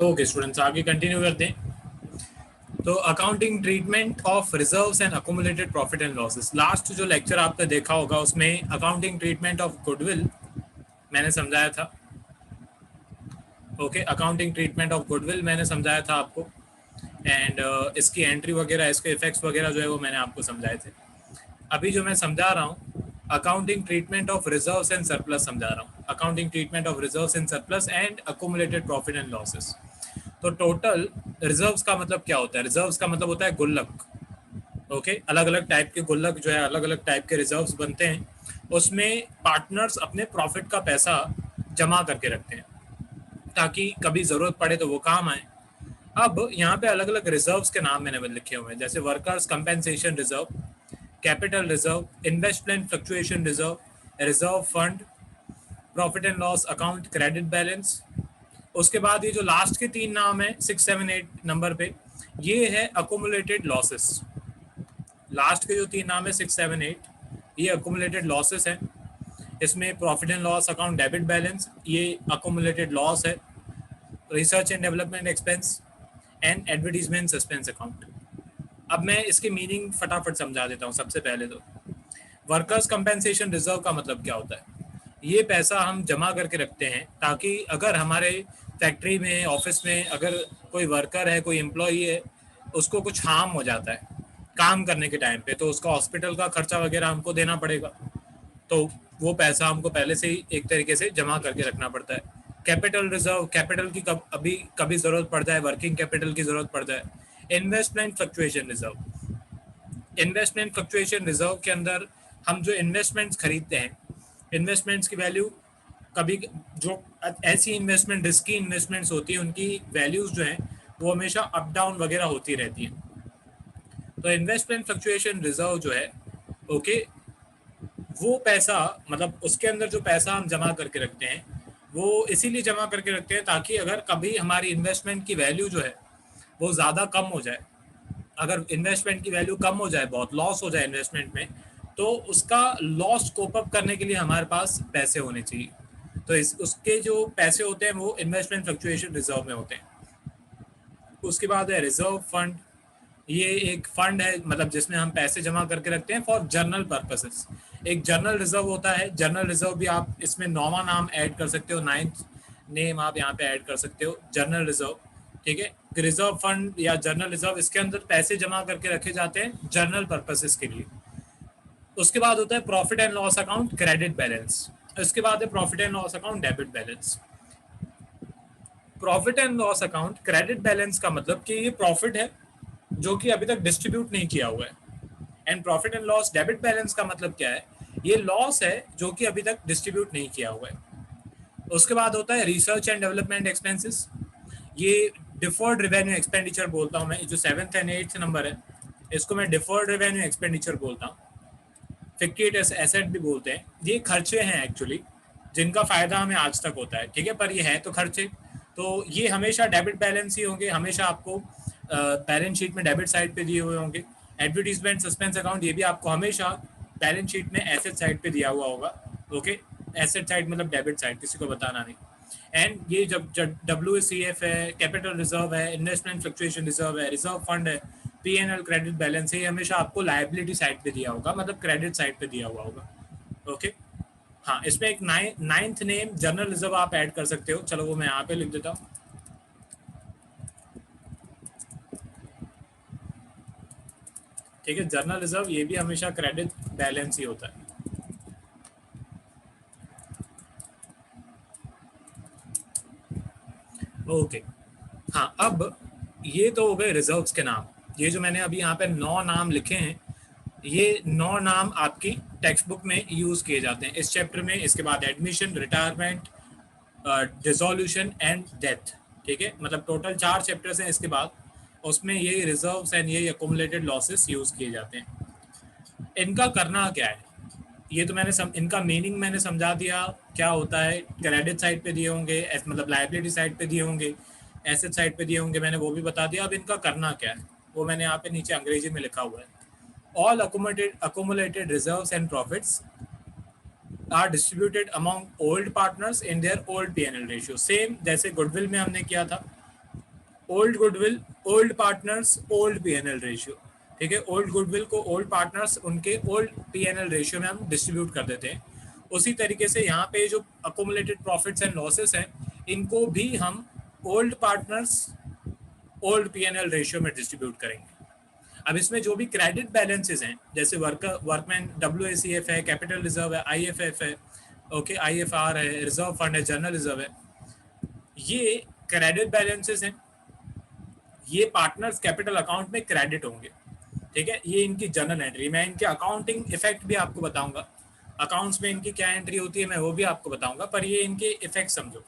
Okay students, आगे continue करते हैं। तो accounting treatment of reserves and accumulated profit and losses, last जो लेक्चर आपने देखा होगा उसमें अकाउंटिंग ट्रीटमेंट ऑफ गुडविल मैंने समझाया था। Okay, accounting treatment of goodwill मैंने समझाया था आपको, एंड इसकी एंट्री वगैरह, इसके इफेक्ट्स वगैरह जो है वो मैंने आपको समझाए थे। अभी जो मैं समझा रहा हूँ accounting treatment of reserves and surplus समझा रहा हूँ। Accounting treatment of reserves and surplus and accumulated profit and losses. तो टोटल रिजर्व्स का मतलब क्या होता है? रिजर्व्स का मतलब होता है गुल्लक। ओके, अलग अलग टाइप के गुल्लक जो है, अलग अलग टाइप के रिजर्व्स बनते हैं। उसमें पार्टनर्स अपने प्रॉफिट का पैसा जमा करके रखते हैं ताकि कभी ज़रूरत पड़े तो वो काम आए। अब यहाँ पे अलग अलग रिजर्व्स के नाम मैंने लिखे हुए हैं, जैसे workers compensation reserve, capital reserve, investment fluctuation reserve, reserve fund, profit and loss account, credit balance. उसके बाद ये जो लास्ट के तीन नाम है 6, 7, 8 नंबर पे, ये है अकुमुलेटेड लॉसेस। लास्ट के जो तीन नाम है 6, 7, 8, ये अकुमुलेटेड लॉसेस है। इसमें profit and loss account, debit balance, ये अकुमुलेटेड लॉस है। Research and development expense and advertisement suspense account. अब मैं इसके मीनिंग फटाफट समझा देता हूँ। सबसे पहले तो वर्कर्स कंपेंसेशन रिजर्व का मतलब क्या होता है? ये पैसा हम जमा करके रखते हैं ताकि अगर हमारे फैक्ट्री में, ऑफिस में अगर कोई वर्कर है, कोई एम्प्लॉई है, उसको कुछ हार्म हो जाता है काम करने के टाइम पे, तो उसका हॉस्पिटल का खर्चा वगैरह हमको देना पड़ेगा, तो वो पैसा हमको पहले से ही एक तरीके से जमा करके रखना पड़ता है। कैपिटल रिजर्व, कैपिटल की कभी ज़रूरत पड़ जाए, वर्किंग कैपिटल की ज़रूरत पड़ जाए। Investment fluctuation reserve, investment fluctuation reserve के अंदर हम जो इन्वेस्टमेंट्स खरीदते हैं, इन्वेस्टमेंट्स की वैल्यू कभी जो ऐसी इन्वेस्टमेंट, रिस्की इन्वेस्टमेंट्स होती हैं, उनकी वैल्यूज़ जो हैं वो हमेशा अप डाउन वगैरह होती रहती हैं। तो इन्वेस्टमेंट फ्लक्चुएशन रिजर्व जो है, ओके, वो पैसा मतलब उसके अंदर जो पैसा हम जमा करके रखते हैं वो इसीलिए जमा करके रखते हैं ताकि अगर कभी हमारी इन्वेस्टमेंट की वैल्यू जो है वो ज़्यादा कम हो जाए, अगर इन्वेस्टमेंट की वैल्यू कम हो जाए, बहुत लॉस हो जाए इन्वेस्टमेंट में, तो उसका लॉस कोप अप करने के लिए हमारे पास पैसे होने चाहिए। तो उसके जो पैसे होते हैं वो इन्वेस्टमेंट फ्लक्चुएशन रिजर्व में होते हैं। उसके बाद है रिजर्व फंड। ये एक फंड है, मतलब जिसमें हम पैसे जमा करके रखते हैं फॉर जनरल पर्पसेस। एक जनरल रिजर्व होता है। जनरल रिजर्व भी आप इसमें 9वां नाम ऐड कर सकते हो, 9th नेम आप यहाँ पे ऐड कर सकते हो, जनरल रिजर्व। ठीक है, रिजर्व फंड या जनरल रिजर्व, इसके अंदर पैसे जमा करके रखे जाते हैं जनरल पर्पसेस के लिए। उसके बाद होता है profit and loss account, credit balance. उसके बाद है profit and loss account, debit balance. Profit and loss account, credit balance का मतलब कि ये प्रॉफिट है जो कि अभी तक डिस्ट्रीब्यूट नहीं किया हुआ है, and profit and loss debit balance का मतलब क्या है? ये लॉस है जो कि अभी तक डिस्ट्रीब्यूट नहीं किया हुआ है। उसके बाद होता है रिसर्च एंड डेवलपमेंट एक्सपेंसेस। ये डिफर्ड रेवेन्यू एक्सपेंडिचर बोलता हूँ मैं, जो 7th एंड 8th नंबर है इसको मैं डिफर्ड रेवेन्यू एक्सपेंडिचर बोलता हूँ। फिक्टिव एसेट भी बोलते हैं। ये खर्चे हैं एक्चुअली जिनका फायदा हमें आज तक होता है, ठीक है, पर ये है तो खर्चे। तो ये हमेशा डेबिट बैलेंस ही होंगे, हमेशा आपको बैलेंस शीट में डेबिट साइड पे दिए हुए होंगे। एडवर्टीजमेंट सस्पेंस अकाउंट, ये भी आपको हमेशा बैलेंस शीट में एसेट साइड पे दिया हुआ होगा। ओके, एसेट साइड मतलब डेबिट साइड, किसी को बताना नहीं। एंड ये जब WCF है, कैपिटल रिजर्व है, इन्वेस्टमेंट फ्लक्चुएशन रिजर्व है, रिजर्व फंड है, P&L क्रेडिट बैलेंस है, ये हमेशा आपको लायबिलिटी साइड पे दिया होगा, मतलब क्रेडिट साइड पे दिया हुआ होगा। ओके, हाँ, इसमें एक 9th नेम जनरल रिजर्व आप ऐड कर सकते हो। चलो वो मैं यहाँ पे लिख देता हूँ। ठीक है, जनरल रिजर्व ये भी हमेशा क्रेडिट बैलेंस ही होता है। ओके, हाँ, अब ये तो हो गए रिजर्व्स के नाम। ये जो मैंने अभी यहाँ पे 9 नाम लिखे हैं, ये 9 नाम आपकी टेक्स्ट बुक में यूज किए जाते हैं इस चैप्टर में। इसके बाद admission, retirement, dissolution and death. ठीक है, मतलब टोटल 4 चैप्टर्स हैं इसके बाद, उसमें ये रिजर्व्स एंड ये अकोमुलेटेड लॉसेस यूज किए जाते हैं। इनका करना क्या है ये तो मैंने इनका मीनिंग मैंने समझा दिया। क्या होता है, क्रेडिट साइड पे दिए होंगे, मतलब लायबिलिटी साइड पे दिए होंगे, एसेट साइड पे दिए होंगे, मैंने वो भी बता दिया। अब इनका करना क्या है वो मैंने यहाँ पे नीचे अंग्रेजी में लिखा हुआ है। All accumulated reserves and profits are distributed among old partners in their old P&L ratio। Same जैसे गुडविल में हमने किया था, old goodwill, old partners, old PNL ratio, ठीक है। ओल्ड गुडविल को ओल्ड पार्टनर्स उनके ओल्ड पीएनएल रेशियो में हम डिस्ट्रीब्यूट कर देते हैं। उसी तरीके से यहाँ पे जो अकोमुलेटेड प्रॉफिट्स एंड लॉसेस हैं इनको भी हम old partners old PNL ratio में डिस्ट्रीब्यूट करेंगे। अब इसमें जो भी क्रेडिट बैलेंसेस हैं जैसे वर्कमैन WACF है, कैपिटल रिजर्व है, IFF है, ओके, IFR है, रिजर्व फंड है, जनरल रिजर्व है, ये क्रेडिट बैलेंसेस हैं, ये पार्टनर्स कैपिटल अकाउंट में क्रेडिट होंगे, ठीक है। ये इनकी जनरल एंट्री, मैं इनके अकाउंटिंग इफेक्ट भी आपको बताऊंगा, अकाउंट्स में इनकी क्या एंट्री होती है मैं वो भी आपको बताऊंगा, पर ये इनके इफेक्ट समझो,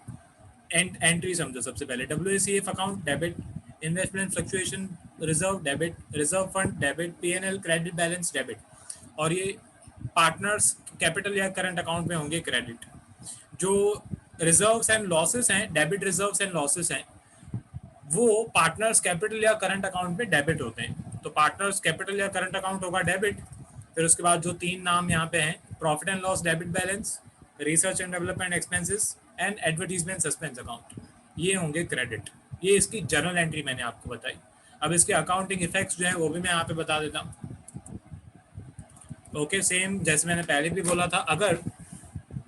एंट्री समझो। सबसे पहले WACF account debit, investment fluctuation reserve debit, reserve fund debit, PNL credit balance debit, और ये पार्टनर्स कैपिटल या करंट अकाउंट में होंगे क्रेडिट। जो रिजर्व्स एंड लॉसेस हैं, डेबिट रिजर्व्स एंड लॉसेस हैं, वो पार्टनर्स कैपिटल या करंट अकाउंट में डेबिट होते हैं। तो पार्टनर्स कैपिटल या करंट अकाउंट होगा डेबिट। फिर उसके बाद जो तीन नाम यहाँ पे हैं, profit and loss debit balance, research and development expenses and advertisement suspense account, ये होंगे क्रेडिट। ये इसकी जर्नल एंट्री मैंने आपको बताई। अब इसके अकाउंटिंग इफेक्ट्स जो है वो भी मैं यहाँ पे बता देता हूँ। ओके, सेम जैसे मैंने पहले भी बोला था, अगर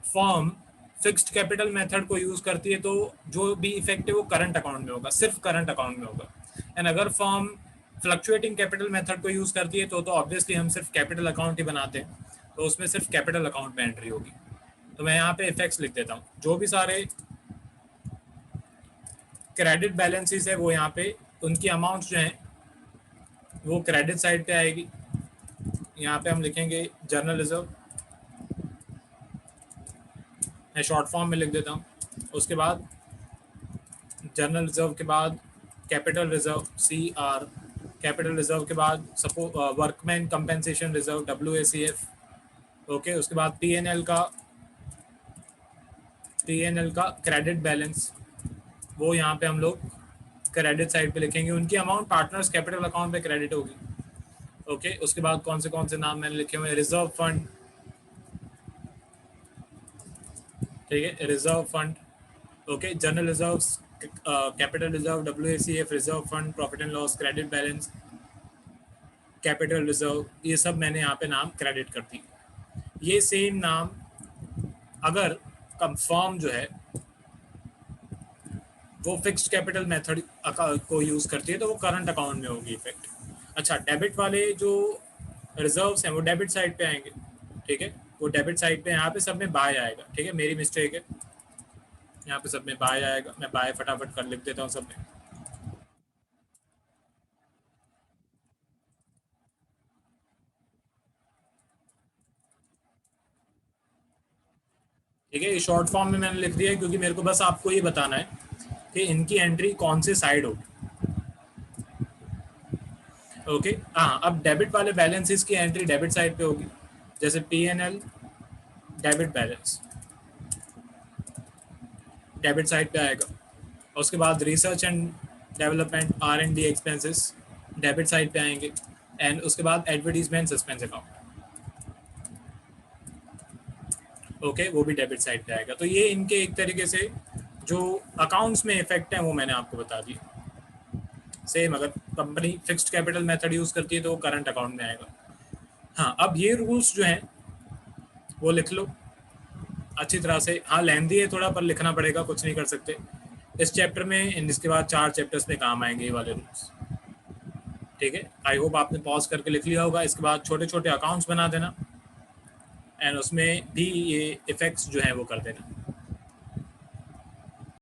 फर्म फिक्स्ड कैपिटल मेथड को यूज करती है तो जो भी इफेक्ट है वो करंट अकाउंट में होगा, सिर्फ करंट अकाउंट में होगा। एंड अगर फर्म फ्लक्चुएटिंग कैपिटल मेथड को यूज करती है तो ऑब्वियसली हम सिर्फ कैपिटल अकाउंट ही बनाते हैं, तो उसमें सिर्फ कैपिटल अकाउंट में एंट्री होगी। तो मैं यहाँ पे इफेक्ट्स लिख देता हूँ। जो भी सारे क्रेडिट बैलेंसेस है वो यहाँ पे उनकी अमाउंट्स जो हैं वो क्रेडिट साइड पे आएगी। यहाँ पे हम लिखेंगे जर्नल रिजर्व, मैं शॉर्ट फॉर्म में लिख देता हूँ। उसके बाद जर्नल रिजर्व के बाद capital reserve CR, capital reserve के बाद workman compensation reserve WACF, okay. उसके बाद PNL का क्रेडिट बैलेंस, वो यहाँ पे हम लोग क्रेडिट साइड पे लिखेंगे। उनकी अमाउंट पार्टनर्स कैपिटल अकाउंट पे क्रेडिट होगी, ओके। उसके बाद कौन से नाम मैंने लिखे हुए हैं, रिजर्व फंड, ठीक है, reserve fund, okay, general reserve, capital reserve, WACF, reserve fund, profit and loss, credit balance, capital reserve, ये सब मैंने यहाँ पे नाम क्रेडिट कर दी। ये सेम नाम अगर फर्म जो है वो फिक्स्ड कैपिटल मेथड को यूज करती है तो वो करंट अकाउंट में होगी इफेक्ट। अच्छा, डेबिट वाले जो रिजर्व्स हैं वो डेबिट साइड पे आएंगे, ठीक है, वो डेबिट साइड पे यहाँ पे सब में बाय आएगा, ठीक है, मेरी मिस्टेक है, यहाँ पे सब में बाय आएगा, मैं बाय फटाफट कर लिख देता हूँ सब में। ठीक है, ये शॉर्ट फॉर्म में मैंने लिख दिया है क्योंकि मेरे को बस आपको ये बताना है कि इनकी एंट्री कौन से साइड होगी, ओके। हाँ, अब डेबिट वाले बैलेंसेस की एंट्री डेबिट साइड पे होगी, जैसे PNL debit balance debit side पे आएगा। और उसके बाद research and development R&D expenses debit side पे आएंगे। एंड उसके बाद एडवर्टीजमेंट सस्पेंस अकाउंट, ओके, वो भी डेबिट साइड पे आएगा। तो ये इनके एक तरीके से जो अकाउंट्स में इफेक्ट है वो मैंने आपको बता दिया। सेम अगर company fixed capital method use करती है तो वो करंट अकाउंट में आएगा। हाँ, अब ये रूल्स जो हैं वो लिख लो अच्छी तरह से। हाँ, लेंदी है थोड़ा, पर लिखना पड़ेगा, कुछ नहीं कर सकते इस चैप्टर में। इसके बाद 4 चैप्टर्स में काम आएंगे ये वाले रूल्स, ठीक है। आई होप आपने पॉज करके लिख लिया होगा। इसके बाद छोटे छोटे अकाउंट्स बना देना एंड उसमें भी ये इफेक्ट्स जो है वो कर देना।